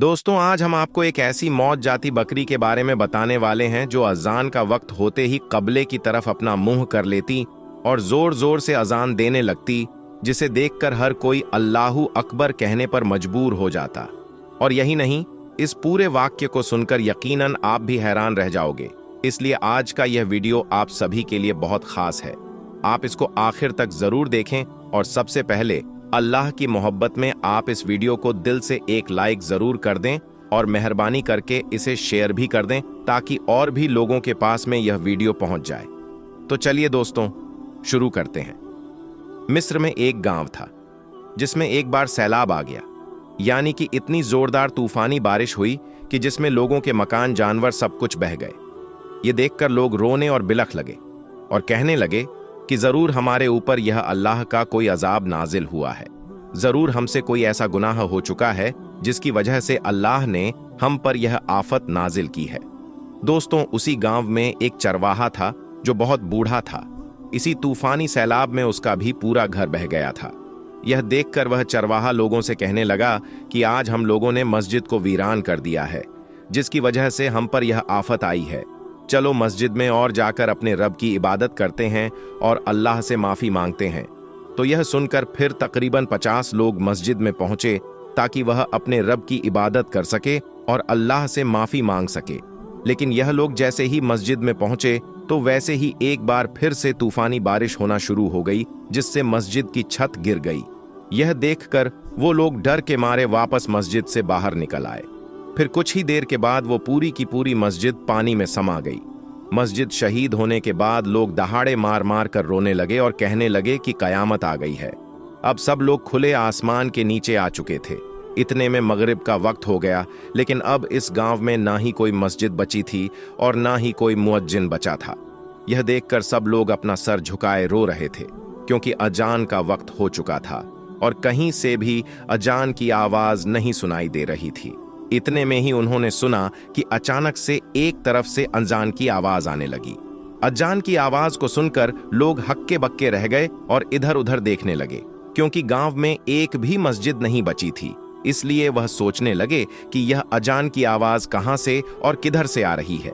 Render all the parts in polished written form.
दोस्तों, आज हम आपको एक ऐसी मौत जाती बकरी के बारे में बताने वाले हैं जो अजान का वक्त होते ही कबले की तरफ अपना मुंह कर लेती और जोर जोर से अजान देने लगती, जिसे देखकर हर कोई अल्लाहू अकबर कहने पर मजबूर हो जाता। और यही नहीं, इस पूरे वाक्य को सुनकर यकीनन आप भी हैरान रह जाओगे। इसलिए आज का यह वीडियो आप सभी के लिए बहुत खास है। आप इसको आखिर तक जरूर देखें और सबसे पहले अल्लाह की मोहब्बत में आप इस वीडियो को दिल से एक लाइक जरूर कर दें और मेहरबानी करके इसे शेयर भी कर दें ताकि और भी लोगों के पास में यह वीडियो पहुंच जाए। तो चलिए दोस्तों, शुरू करते हैं। मिस्र में एक गांव था जिसमें एक बार सैलाब आ गया, यानी कि इतनी जोरदार तूफानी बारिश हुई कि जिसमें लोगों के मकान, जानवर सब कुछ बह गए। ये देखकर लोग रोने और बिलख लगे और कहने लगे कि जरूर हमारे ऊपर यह अल्लाह का कोई अजाब नाजिल हुआ है। जरूर हमसे कोई ऐसा गुनाह हो चुका है जिसकी वजह से अल्लाह ने हम पर यह आफत नाजिल की है। दोस्तों, उसी गांव में एक चरवाहा था जो बहुत बूढ़ा था। इसी तूफानी सैलाब में उसका भी पूरा घर बह गया था। यह देखकर वह चरवाहा लोगों से कहने लगा कि आज हम लोगों ने मस्जिद को वीरान कर दिया है, जिसकी वजह से हम पर यह आफत आई है। चलो मस्जिद में और जाकर अपने रब की इबादत करते हैं और अल्लाह से माफी मांगते हैं। तो यह सुनकर फिर तकरीबन 50 लोग मस्जिद में पहुंचे ताकि वह अपने रब की इबादत कर सके और अल्लाह से माफी मांग सके। लेकिन यह लोग जैसे ही मस्जिद में पहुंचे तो वैसे ही एक बार फिर से तूफानी बारिश होना शुरू हो गई, जिससे मस्जिद की छत गिर गई। यह देखकर वो लोग डर के मारे वापस मस्जिद से बाहर निकल आए। फिर कुछ ही देर के बाद वो पूरी की पूरी मस्जिद पानी में समा गई। मस्जिद शहीद होने के बाद लोग दहाड़े मार मार कर रोने लगे और कहने लगे कि कयामत आ गई है। अब सब लोग खुले आसमान के नीचे आ चुके थे। इतने में मगरिब का वक्त हो गया, लेकिन अब इस गांव में ना ही कोई मस्जिद बची थी और ना ही कोई मुअज्जिन बचा था। यह देखकर सब लोग अपना सर झुकाए रो रहे थे, क्योंकि अजान का वक्त हो चुका था और कहीं से भी अजान की आवाज नहीं सुनाई दे रही थी। इतने में ही उन्होंने सुना कि अचानक से एक तरफ से अजान की आवाज आने लगी। अजान की आवाज को सुनकर लोग हक्के बक्के रह गए और इधर उधर देखने लगे, क्योंकि गांव में एक भी मस्जिद नहीं बची थी। इसलिए वह सोचने लगे कि यह अजान की आवाज कहां से और किधर से आ रही है।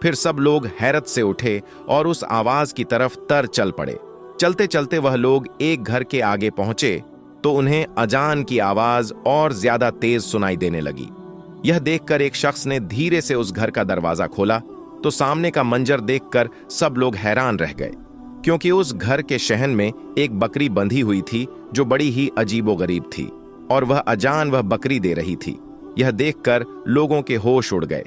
फिर सब लोग हैरत से उठे और उस आवाज की तरफ तर चल पड़े। चलते चलते वह लोग एक घर के आगे पहुंचे तो उन्हें अजान की आवाज और ज्यादा तेज सुनाई देने लगी। यह देखकर एक शख्स ने धीरे से उस घर का दरवाजा खोला तो सामने का मंजर देखकर सब लोग हैरान रह गए, क्योंकि उस घर के शहन में एक बकरी बंधी हुई थी जो बड़ी ही अजीबोगरीब थी और वह अजान वह बकरी दे रही थी। यह देखकर लोगों के होश उड़ गए।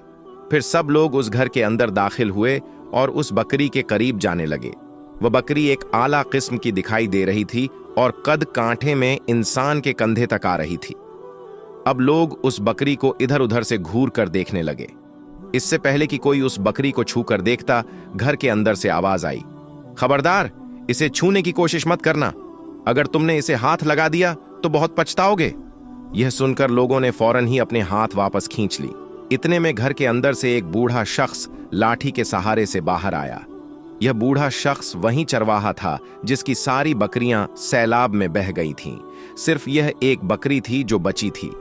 फिर सब लोग उस घर के अंदर दाखिल हुए और उस बकरी के करीब जाने लगे। वह बकरी एक आला किस्म की दिखाई दे रही थी और कद कांठे में इंसान के कंधे तक आ रही थी। अब लोग उस बकरी को इधर उधर से घूर कर देखने लगे। इससे पहले कि कोई उस बकरी को छू कर देखता, घर के अंदर से आवाज आई, खबरदार, इसे छूने की कोशिश मत करना। अगर तुमने इसे हाथ लगा दिया तो बहुत पछताओगे। यह सुनकर लोगों ने फौरन ही अपने हाथ वापस खींच ली। इतने में घर के अंदर से एक बूढ़ा शख्स लाठी के सहारे से बाहर आया। यह बूढ़ा शख्स वही चरवाहा था जिसकी सारी बकरियां सैलाब में बह गई थीं। सिर्फ यह एक बकरी थी जो बची थी।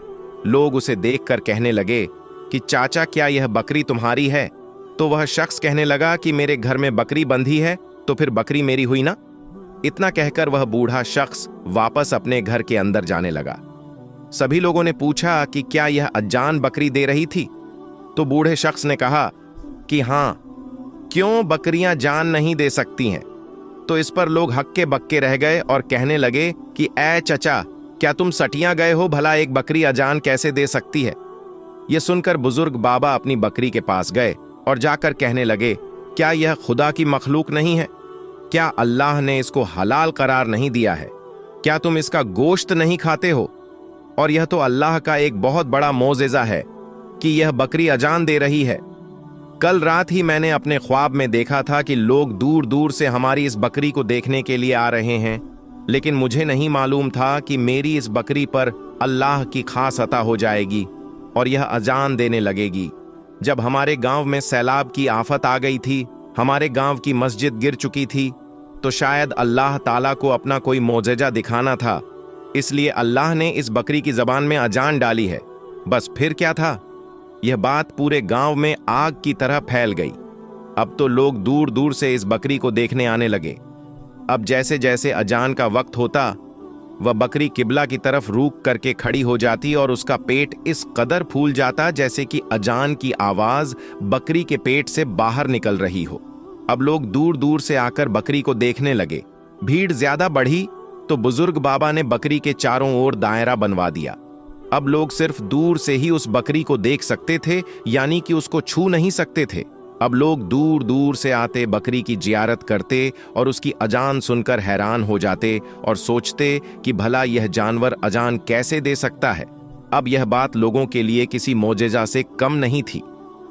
लोग उसे देखकर कहने लगे कि चाचा, क्या यह बकरी तुम्हारी है? तो वह शख्स कहने लगा कि मेरे घर में बकरी बंधी है तो फिर बकरी मेरी हुई ना। इतना कहकर वह बूढ़ा शख्स वापस अपने घर के अंदर जाने लगा। सभी लोगों ने पूछा कि क्या यह अजान बकरी दे रही थी? तो बूढ़े शख्स ने कहा कि हां, क्यों बकरियां जान नहीं दे सकती हैं? तो इस पर लोग हक्के बक्के रह गए और कहने लगे कि ऐ चचा, क्या तुम सटिया गए हो? भला एक बकरी अजान कैसे दे सकती है? यह सुनकर बुजुर्ग बाबा अपनी बकरी के पास गए और जाकर कहने लगे, क्या यह खुदा की मखलूक नहीं है? क्या अल्लाह ने इसको हलाल करार नहीं दिया है? क्या तुम इसका गोश्त नहीं खाते हो? और यह तो अल्लाह का एक बहुत बड़ा मोजेजा है कि यह बकरी अजान दे रही है। कल रात ही मैंने अपने ख्वाब में देखा था कि लोग दूर दूर से हमारी इस बकरी को देखने के लिए आ रहे हैं, लेकिन मुझे नहीं मालूम था कि मेरी इस बकरी पर अल्लाह की खास अता हो जाएगी और यह अजान देने लगेगी। जब हमारे गांव में सैलाब की आफत आ गई थी, हमारे गांव की मस्जिद गिर चुकी थी, तो शायद अल्लाह ताला को अपना कोई मोजेजा दिखाना था, इसलिए अल्लाह ने इस बकरी की जबान में अजान डाली है। बस फिर क्या था, यह बात पूरे गांव में आग की तरह फैल गई। अब तो लोग दूर दूर से इस बकरी को देखने आने लगे। अब जैसे जैसे अजान का वक्त होता, वह बकरी किबला की तरफ रूख करके खड़ी हो जाती और उसका पेट इस कदर फूल जाता जैसे कि अजान की आवाज बकरी के पेट से बाहर निकल रही हो। अब लोग दूर दूर से आकर बकरी को देखने लगे। भीड़ ज्यादा बढ़ी तो बुजुर्ग बाबा ने बकरी के चारों ओर दायरा बनवा दिया। अब लोग सिर्फ दूर से ही उस बकरी को देख सकते थे, यानी कि उसको छू नहीं सकते थे। अब लोग दूर दूर से आते, बकरी की जियारत करते और उसकी अजान सुनकर हैरान हो जाते और सोचते कि भला यह जानवर अजान कैसे दे सकता है। अब यह बात लोगों के लिए किसी मोजेजा से कम नहीं थी।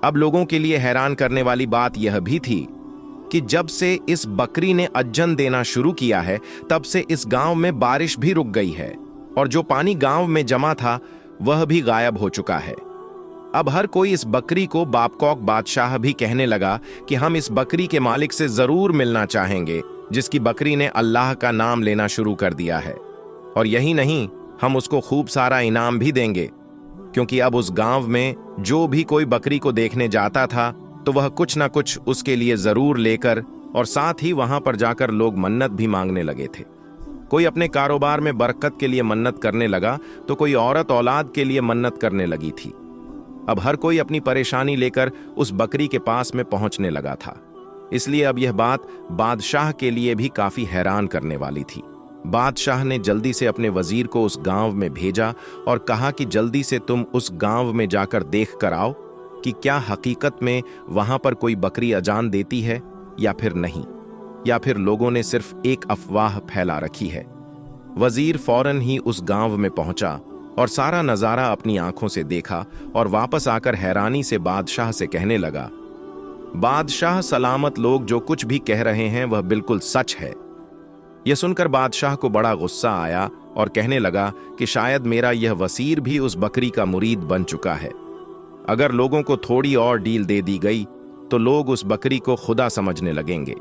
अब लोगों के लिए हैरान करने वाली बात यह भी थी कि जब से इस बकरी ने अज्जन देना शुरू किया है, तब से इस गांव में बारिश भी रुक गई है और जो पानी गांव में जमा था वह भी गायब हो चुका है। अब हर कोई इस बकरी को बापकौक बादशाह भी कहने लगा कि हम इस बकरी के मालिक से जरूर मिलना चाहेंगे, जिसकी बकरी ने अल्लाह का नाम लेना शुरू कर दिया है। और यही नहीं, हम उसको खूब सारा इनाम भी देंगे, क्योंकि अब उस गांव में जो भी कोई बकरी को देखने जाता था तो वह कुछ ना कुछ उसके लिए जरूर लेकर, और साथ ही वहां पर जाकर लोग मन्नत भी मांगने लगे थे। कोई अपने कारोबार में बरकत के लिए मन्नत करने लगा तो कोई औरत औलाद के लिए मन्नत करने लगी थी। अब हर कोई अपनी परेशानी लेकर उस बकरी के पास में पहुंचने लगा था। इसलिए अब यह बात बादशाह के लिए भी काफी हैरान करने वाली थी। बादशाह ने जल्दी से अपने वजीर को उस गांव में भेजा और कहा कि जल्दी से तुम उस गांव में जाकर देख कर आओ कि क्या हकीकत में वहां पर कोई बकरी अजान देती है या फिर नहीं, या फिर लोगों ने सिर्फ एक अफवाह फैला रखी है। वजीर फौरन ही उस गांव में पहुंचा और सारा नजारा अपनी आंखों से देखा और वापस आकर हैरानी से बादशाह से कहने लगा, बादशाह सलामत, लोग जो कुछ भी कह रहे हैं वह बिल्कुल सच है। यह सुनकर बादशाह को बड़ा गुस्सा आया और कहने लगा कि शायद मेरा यह वजीर भी उस बकरी का मुरीद बन चुका है। अगर लोगों को थोड़ी और डील दे दी गई तो लोग उस बकरी को खुदा समझने लगेंगे।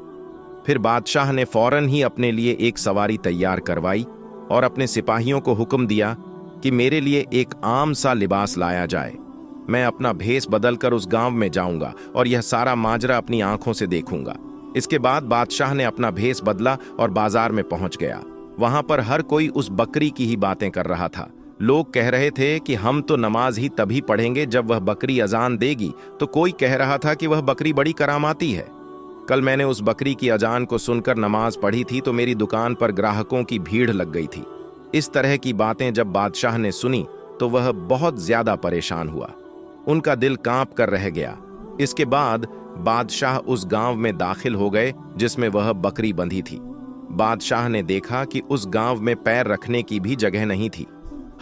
फिर बादशाह ने फौरन ही अपने लिए एक सवारी तैयार करवाई और अपने सिपाहियों को हुक्म दिया कि मेरे लिए एक आम सा लिबास लाया जाए। मैं अपना भेष बदलकर उस गांव में जाऊंगा और यह सारा माजरा अपनी आंखों से देखूंगा। इसके बाद बादशाह ने अपना भेष बदला और बाजार में पहुंच गया। वहां पर हर कोई उस बकरी की ही बातें कर रहा था। लोग कह रहे थे कि हम तो नमाज ही तभी पढ़ेंगे जब वह बकरी अजान देगी, तो कोई कह रहा था कि वह बकरी बड़ी करामाती है। कल मैंने उस बकरी की अजान को सुनकर नमाज पढ़ी थी तो मेरी दुकान पर ग्राहकों की भीड़ लग गई थी। इस तरह की बातें जब बादशाह ने सुनी तो वह बहुत ज्यादा परेशान हुआ। उनका दिल कांप कर रह गया। इसके बाद बादशाह उस गांव में दाखिल हो गए जिसमें वह बकरी बंधी थी। बादशाह ने देखा कि उस गांव में पैर रखने की भी जगह नहीं थी,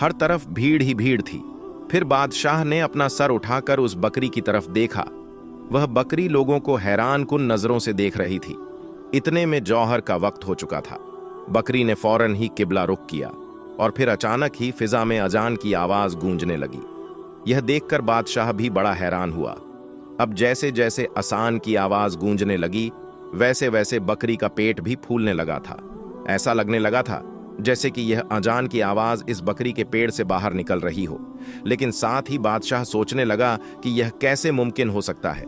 हर तरफ भीड़ ही भीड़ थी। फिर बादशाह ने अपना सर उठाकर उस बकरी की तरफ देखा। वह बकरी लोगों को हैरान कुन नजरों से देख रही थी। इतने में जौहर का वक्त हो चुका था। बकरी ने फौरन ही किबला रुख किया और फिर अचानक ही फिजा में अजान की आवाज गूंजने लगी। यह देखकर बादशाह भी बड़ा हैरान हुआ। अब जैसे जैसे अजान की आवाज गूंजने लगी वैसे वैसे बकरी का पेट भी फूलने लगा था। ऐसा लगने लगा था जैसे कि यह अजान की आवाज इस बकरी के पेट से बाहर निकल रही हो। लेकिन साथ ही बादशाह सोचने लगा कि यह कैसे मुमकिन हो सकता है।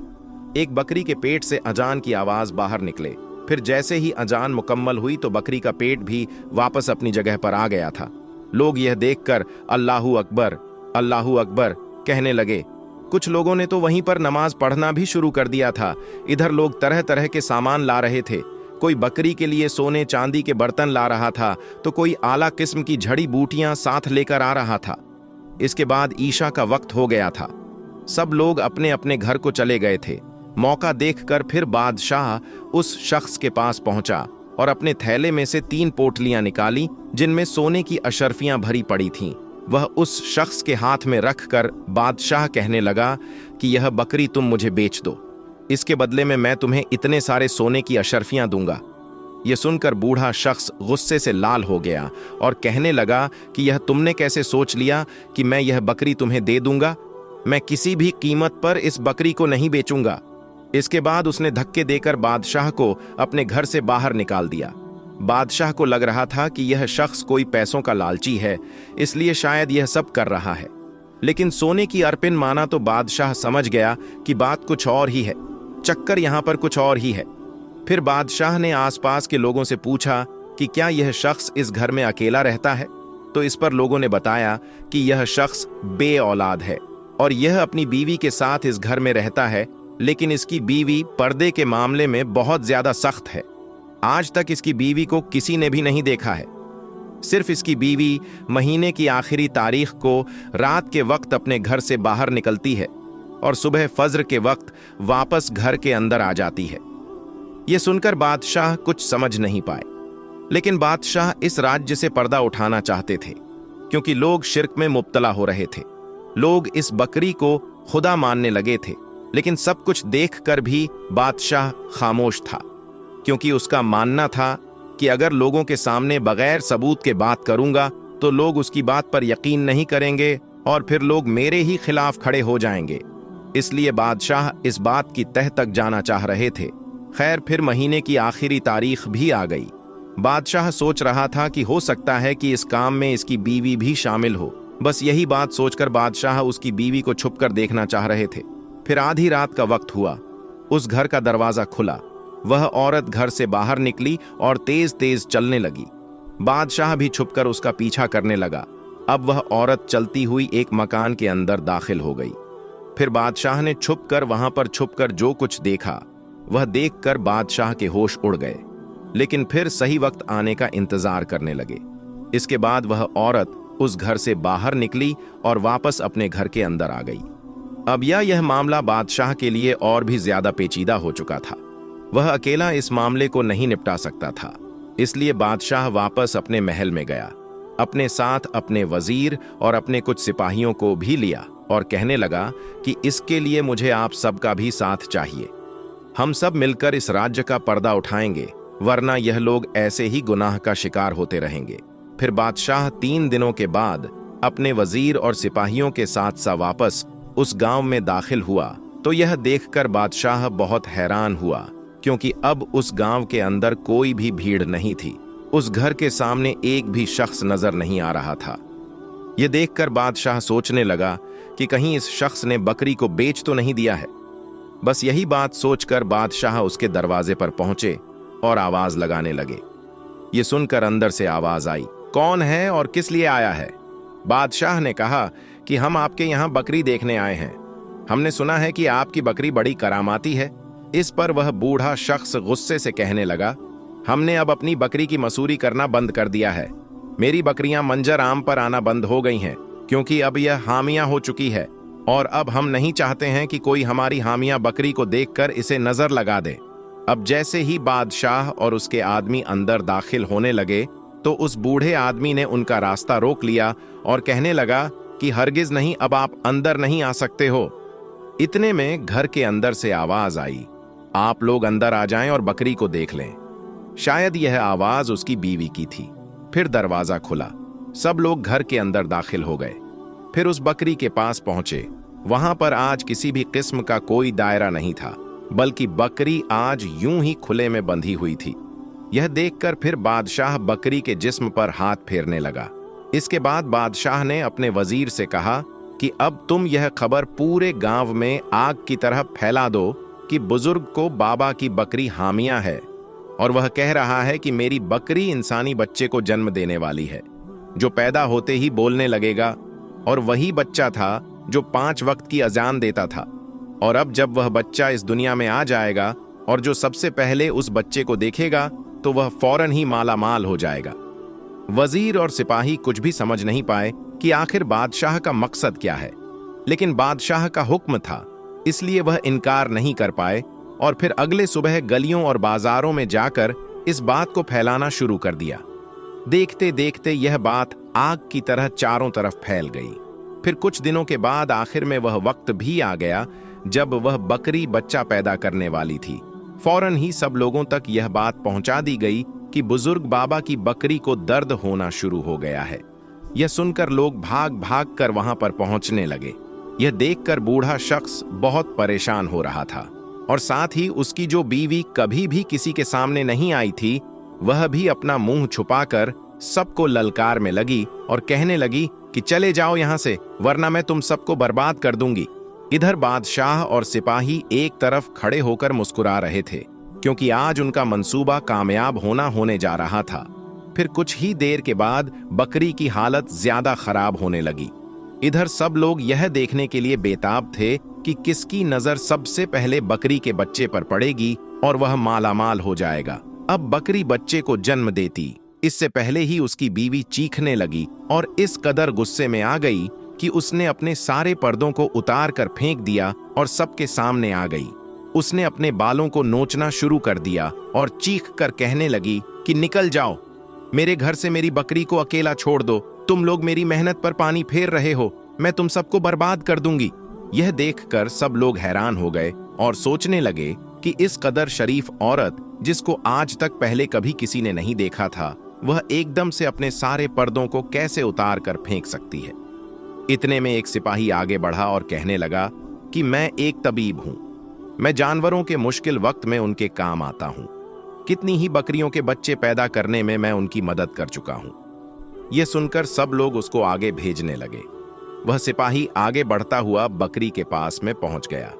एक बकरी के पेट से अजान की आवाज बाहर निकले। फिर जैसे ही अजान मुकम्मल हुई तो बकरी का पेट भी वापस अपनी जगह पर आ गया था। लोग यह देखकर अल्लाहू अकबर कहने लगे। कुछ लोगों ने तो वहीं पर नमाज पढ़ना भी शुरू कर दिया था। इधर लोग तरह तरह के सामान ला रहे थे। कोई बकरी के लिए सोने चांदी के बर्तन ला रहा था तो कोई आला किस्म की जड़ी बूटियां साथ लेकर आ रहा था। इसके बाद ईशा का वक्त हो गया था। सब लोग अपने अपने घर को चले गए थे। मौका देखकर फिर बादशाह उस शख्स के पास पहुंचा और अपने थैले में से 3 पोटलियां निकाली जिनमें सोने की अशर्फियां भरी पड़ी थीं। वह उस शख्स के हाथ में रखकर बादशाह कहने लगा कि यह बकरी तुम मुझे बेच दो, इसके बदले में मैं तुम्हें इतने सारे सोने की अशर्फियां दूंगा। यह सुनकर बूढ़ा शख्स गुस्से से लाल हो गया और कहने लगा कि यह तुमने कैसे सोच लिया कि मैं यह बकरी तुम्हें दे दूंगा? मैं किसी भी कीमत पर इस बकरी को नहीं बेचूंगा। इसके बाद उसने धक्के देकर बादशाह को अपने घर से बाहर निकाल दिया। बादशाह को लग रहा था कि यह शख्स कोई पैसों का लालची है, इसलिए शायद यह सब कर रहा है। लेकिन सोने की अरपिन माना तो बादशाह समझ गया कि बात कुछ और ही है, चक्कर यहाँ पर कुछ और ही है। फिर बादशाह ने आसपास के लोगों से पूछा कि क्या यह शख्स इस घर में अकेला रहता है। तो इस पर लोगों ने बताया कि यह शख्स बे औलाद है और यह अपनी बीवी के साथ इस घर में रहता है, लेकिन इसकी बीवी पर्दे के मामले में बहुत ज्यादा सख्त है। आज तक इसकी बीवी को किसी ने भी नहीं देखा है। सिर्फ इसकी बीवी महीने की आखिरी तारीख को रात के वक्त अपने घर से बाहर निकलती है और सुबह फज्र के वक्त वापस घर के अंदर आ जाती है। यह सुनकर बादशाह कुछ समझ नहीं पाए, लेकिन बादशाह इस राज्य से पर्दा उठाना चाहते थे क्योंकि लोग शिर्क में मुब्तला हो रहे थे। लोग इस बकरी को खुदा मानने लगे थे, लेकिन सब कुछ देखकर भी बादशाह खामोश था, क्योंकि उसका मानना था कि अगर लोगों के सामने बगैर सबूत के बात करूंगा तो लोग उसकी बात पर यकीन नहीं करेंगे और फिर लोग मेरे ही खिलाफ खड़े हो जाएंगे। इसलिए बादशाह इस बात की तह तक जाना चाह रहे थे। खैर, फिर महीने की आखिरी तारीख भी आ गई। बादशाह सोच रहा था कि हो सकता है कि इस काम में इसकी बीवी भी शामिल हो। बस यही बात सोचकर बादशाह उसकी बीवी को छुपकर देखना चाह रहे थे। फिर आधी रात का वक्त हुआ, उस घर का दरवाजा खुला। वह औरत घर से बाहर निकली और तेज तेज चलने लगी। बादशाह भी छुपकर उसका पीछा करने लगा। अब वह औरत चलती हुई एक मकान के अंदर दाखिल हो गई। फिर बादशाह ने वहां पर छुपकर जो कुछ देखा, वह देखकर बादशाह के होश उड़ गए, लेकिन फिर सही वक्त आने का इंतजार करने लगे। इसके बाद वह औरत उस घर से बाहर निकली और वापस अपने घर के अंदर आ गई। अब यह मामला बादशाह के लिए और भी ज्यादा पेचीदा हो चुका था। वह अकेला इस मामले को नहीं निपटा सकता था, इसलिए बादशाह वापस अपने महल में गया। अपने साथ अपने वजीर और अपने कुछ सिपाहियों को भी लिया और कहने लगा कि इसके लिए मुझे आप सबका भी साथ चाहिए। हम सब मिलकर इस राज्य का पर्दा उठाएंगे, वरना यह लोग ऐसे ही गुनाह का शिकार होते रहेंगे। फिर बादशाह 3 दिनों के बाद अपने वजीर और सिपाहियों के साथ सा वापस उस गांव में दाखिल हुआ तो यह देखकर बादशाह बहुत हैरान हुआ, क्योंकि अब उस गांव के अंदर कोई भी भीड़ नहीं थी। उस घर के सामने एक भी शख्स नजर नहीं आ रहा था। यह देखकर बादशाह सोचने लगा कि कहीं इस शख्स ने बकरी को बेच तो नहीं दिया है। बस यही बात सोचकर बादशाह उसके दरवाजे पर पहुंचे और आवाज लगाने लगे। ये सुनकर अंदर से आवाज आई, कौन है और किस लिए आया है? बादशाह ने कहा कि हम आपके यहाँ बकरी देखने आए हैं। हमने सुना है कि आपकी बकरी बड़ी करामाती है। इस पर वह बूढ़ा शख्स गुस्से से कहने लगा, हमने अब अपनी बकरी की मसूरी करना बंद कर दिया है। मेरी बकरियां मंजर आम पर आना बंद हो गई हैं, क्योंकि अब यह हामियां हो चुकी है और अब हम नहीं चाहते हैं कि कोई हमारी हामियां बकरी को देखकर इसे नजर लगा दे। अब जैसे ही बादशाह और उसके आदमी अंदर दाखिल होने लगे तो उस बूढ़े आदमी ने उनका रास्ता रोक लिया और कहने लगा कि हरगिज नहीं, अब आप अंदर नहीं आ सकते हो। इतने में घर के अंदर से आवाज आई, आप लोग अंदर आ जाएं और बकरी को देख लें। शायद यह आवाज उसकी बीवी की थी। फिर दरवाजा खुला, सब लोग घर के अंदर दाखिल हो गए। फिर उस बकरी के पास पहुंचे। वहां पर आज किसी भी किस्म का कोई दायरा नहीं था, बल्कि बकरी आज यूं ही खुले में बंधी हुई थी। यह देखकर फिर बादशाह बकरी के जिस्म पर हाथ फेरने लगा। इसके बाद बादशाह ने अपने वजीर से कहा कि अब तुम यह खबर पूरे गांव में आग की तरह फैला दो कि बुजुर्ग को बाबा की बकरी हामिया है और वह कह रहा है कि मेरी बकरी इंसानी बच्चे को जन्म देने वाली है, जो पैदा होते ही बोलने लगेगा, और वही बच्चा था जो 5 वक्त की अजान देता था। और अब जब वह बच्चा इस दुनिया में आ जाएगा और जो सबसे पहले उस बच्चे को देखेगा तो वह फौरन ही माला माल हो जाएगा। वजीर और सिपाही कुछ भी समझ नहीं पाए कि आखिर बादशाह का मकसद क्या है, लेकिन बादशाह का हुक्म था, इसलिए वह इनकार नहीं कर पाए और फिर अगले सुबह गलियों और बाजारों में जाकर इस बात को फैलाना शुरू कर दिया। देखते देखते यह बात आग की तरह चारों तरफ फैल गई। फिर कुछ दिनों के बाद आखिर में वह वक्त भी आ गया जब वह बकरी बच्चा पैदा करने वाली थी। फौरन ही सब लोगों तक यह बात पहुंचा दी गई कि बुजुर्ग बाबा की बकरी को दर्द होना शुरू हो गया है। यह सुनकर लोग भाग भाग कर वहां पर पहुंचने लगे। यह देखकर बूढ़ा शख्स बहुत परेशान हो रहा था और साथ ही उसकी जो बीवी कभी भी किसी के सामने नहीं आई थी, वह भी अपना मुंह छुपाकर सबको ललकार में लगी और कहने लगी कि चले जाओ यहां से, वरना मैं तुम सबको बर्बाद कर दूंगी। इधर बादशाह और सिपाही एक तरफ खड़े होकर मुस्कुरा रहे थे, क्योंकि आज उनका मंसूबा कामयाब होने जा रहा था। फिर कुछ ही देर के बाद बकरी की हालत ज्यादा खराब होने लगी। इधर सब लोग यह देखने के लिए बेताब थे कि किसकी नजर सबसे पहले बकरी के बच्चे पर पड़ेगी और वह मालामाल हो जाएगा। अब बकरी बच्चे को जन्म देती, इससे पहले ही उसकी बीवी चीखने लगी और इस कदर गुस्से में आ गई कि उसने अपने सारे पर्दों को उतार कर फेंक दिया और सबके सामने आ गई। उसने अपने बालों को नोचना शुरू कर दिया और चीख कर कहने लगी कि निकल जाओ, मेरे घर से मेरी बकरी को अकेला छोड़ दो। तुम लोग मेरी मेहनत पर पानी फेर रहे हो, मैं तुम सबको बर्बाद कर दूंगी। यह देखकर सब लोग हैरान हो गए और सोचने लगे कि इस कदर शरीफ औरत, जिसको आज तक पहले कभी किसी ने नहीं देखा था, वह एकदम से अपने सारे पर्दों को कैसे उतार कर फेंक सकती है। इतने में एक सिपाही आगे बढ़ा और कहने लगा कि मैं एक तबीब हूं, मैं जानवरों के मुश्किल वक्त में उनके काम आता हूं। कितनी ही बकरियों के बच्चे पैदा करने में मैं उनकी मदद कर चुका हूं। यह सुनकर सब लोग उसको आगे भेजने लगे। वह सिपाही आगे बढ़ता हुआ बकरी के पास में पहुंच गया।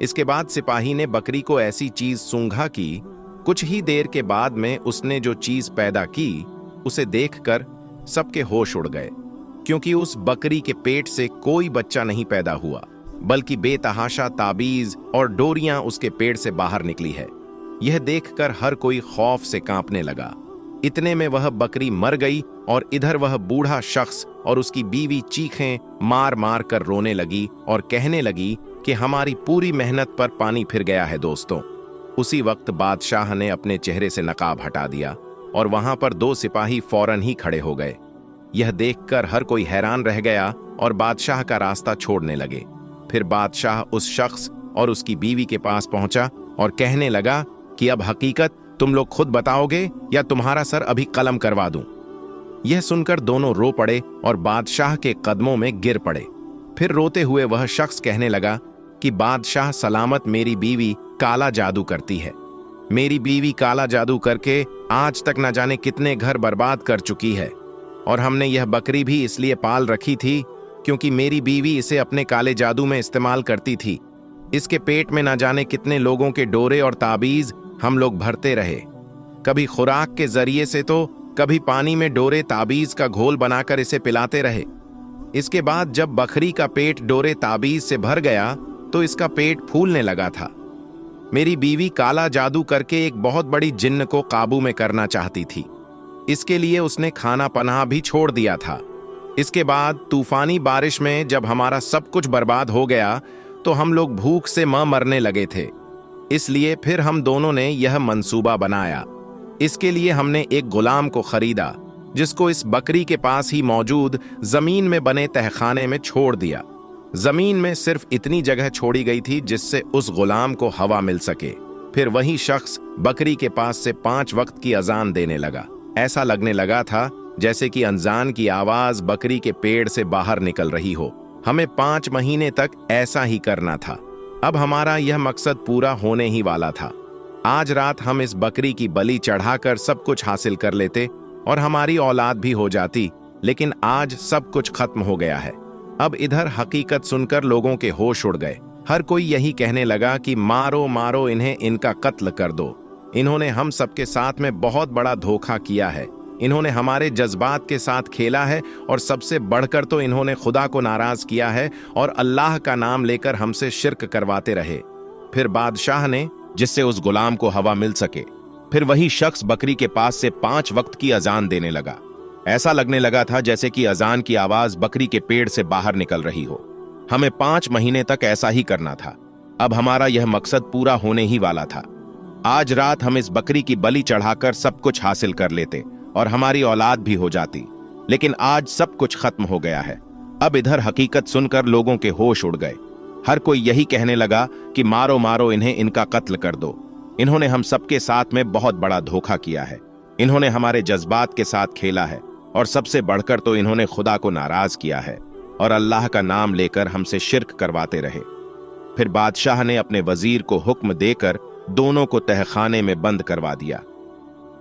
इसके बाद सिपाही ने बकरी को ऐसी चीज सूंघा कि कुछ ही देर के बाद में उसने जो चीज पैदा की, उसे देखकर सबके होश उड़ गए, क्योंकि उस बकरी के पेट से कोई बच्चा नहीं पैदा हुआ, बल्कि बेतहाशा ताबीज और डोरियां उसके पेट से बाहर निकली है। यह देखकर हर कोई खौफ से कांपने लगा। इतने में वह बकरी मर गई और इधर वह बूढ़ा शख्स और उसकी बीवी चीखें मार मार कर रोने लगी और कहने लगी कि हमारी पूरी मेहनत पर पानी फिर गया है दोस्तों। उसी वक्त बादशाह ने अपने चेहरे से नकाब हटा दिया और वहां पर दो सिपाही फौरन ही खड़े हो गए। यह देखकर हर कोई हैरान रह गया और बादशाह का रास्ता छोड़ने लगे। फिर बादशाह उस शख्स और उसकी बीवी के पास पहुंचा और कहने लगा कि अब हकीकत तुम लोग खुद बताओगे या तुम्हारा सर अभी कलम करवा दूं। यह सुनकर दोनों रो पड़े और बादशाह के कदमों में गिर पड़े। फिर रोते हुए वह शख्स कहने लगा कि बादशाह सलामत, मेरी बीवी काला जादू करती है। मेरी बीवी काला जादू करके आज तक न जाने कितने घर बर्बाद कर चुकी है, और हमने यह बकरी भी इसलिए पाल रखी थी क्योंकि मेरी बीवी इसे अपने काले जादू में इस्तेमाल करती थी। इसके पेट में न जाने कितने लोगों के डोरे और ताबीज हम लोग भरते रहे, कभी खुराक के जरिए से तो कभी पानी में डोरे ताबीज का घोल बनाकर इसे पिलाते रहे। इसके बाद जब बकरी का पेट डोरे ताबीज से भर गया तो इसका पेट फूलने लगा था। मेरी बीवी काला जादू करके एक बहुत बड़ी जिन्न को काबू में करना चाहती थी। इसके लिए उसने खाना पनाह भी छोड़ दिया था। इसके बाद तूफानी बारिश में जब हमारा सब कुछ बर्बाद हो गया तो हम लोग भूख से मरने लगे थे। इसलिए फिर हम दोनों ने यह मंसूबा बनाया। इसके लिए हमने एक गुलाम को खरीदा, जिसको इस बकरी के पास ही मौजूद जमीन में बने तहखाने में छोड़ दिया। जमीन में सिर्फ इतनी जगह छोड़ी गई थी जिससे उस गुलाम को हवा मिल सके। फिर वही शख्स बकरी के पास से 5 वक्त की अजान देने लगा। ऐसा लगने लगा था जैसे कि अजान की आवाज बकरी के पेड़ से बाहर निकल रही हो। हमें 5 महीने तक ऐसा ही करना था। अब हमारा यह मकसद पूरा होने ही वाला था। आज रात हम इस बकरी की बलि चढ़ाकर सब कुछ हासिल कर लेते और हमारी औलाद भी हो जाती, लेकिन आज सब कुछ खत्म हो गया है। अब इधर हकीकत सुनकर लोगों के होश उड़ गए। हर कोई यही कहने लगा कि मारो मारो इन्हें, इनका कत्ल कर दो। इन्होंने हम सबके साथ में बहुत बड़ा धोखा किया है। इन्होंने हमारे जज्बात के साथ खेला है और सबसे बढ़कर तो इन्होंने खुदा को नाराज किया है और अल्लाह का नाम लेकर हमसे शिर्क करवाते रहे। फिर बादशाह ने, जिससे उस गुलाम को हवा मिल सके, फिर वही शख्स बकरी के पास से 5 वक्त की अजान देने लगा। ऐसा लगने लगा था जैसे कि अजान की आवाज बकरी के पेड़ से बाहर निकल रही हो। हमें 5 महीने तक ऐसा ही करना था। अब हमारा यह मकसद पूरा होने ही वाला था। आज रात हम इस बकरी की बलि चढ़ाकर सब कुछ हासिल कर लेते और हमारी औलाद भी हो जाती, लेकिन आज सब कुछ खत्म हो गया है। अब इधर हकीकत सुनकर लोगों के होश उड़ गए। हर कोई यही कहने लगा कि मारो मारो इन्हें, इनका कत्ल कर दो। इन्होंने हम सबके साथ में बहुत बड़ा धोखा किया है। इन्होंने हमारे जज्बात के साथ खेला है और सबसे बढ़कर तो इन्होंने खुदा को नाराज किया है और अल्लाह का नाम लेकर हमसे शिर्क करवाते रहे। फिर बादशाह ने अपने वजीर को हुक्म देकर दोनों को तहखाने में बंद करवा दिया।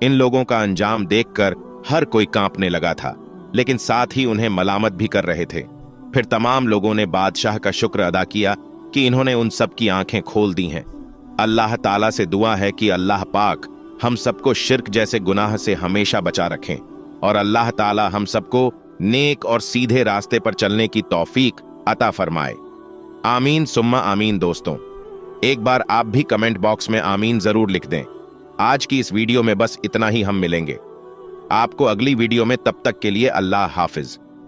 इन लोगों का अंजाम देखकर हर कोई कांपने लगा था। लेकिन साथ ही उन्हें मलामत भी कर रहे थे। फिर तमाम लोगों ने बादशाह का शुक्र अदा किया कि इन्होंने उन सब की आंखें खोल दी हैं। अल्लाह ताला से दुआ है कि अल्लाह पाक हम सबको शिर्क जैसे गुनाह से हमेशा बचा रखें और अल्लाह ताला हम सबको नेक और सीधे रास्ते पर चलने की तौफीक अता फरमाए। आमीन सुम्मा आमीन। दोस्तों, एक बार आप भी कमेंट बॉक्स में आमीन जरूर लिख दें। आज की इस वीडियो में बस इतना ही, हम मिलेंगे आपको अगली वीडियो में। तब तक के लिए अल्लाह हाफिज।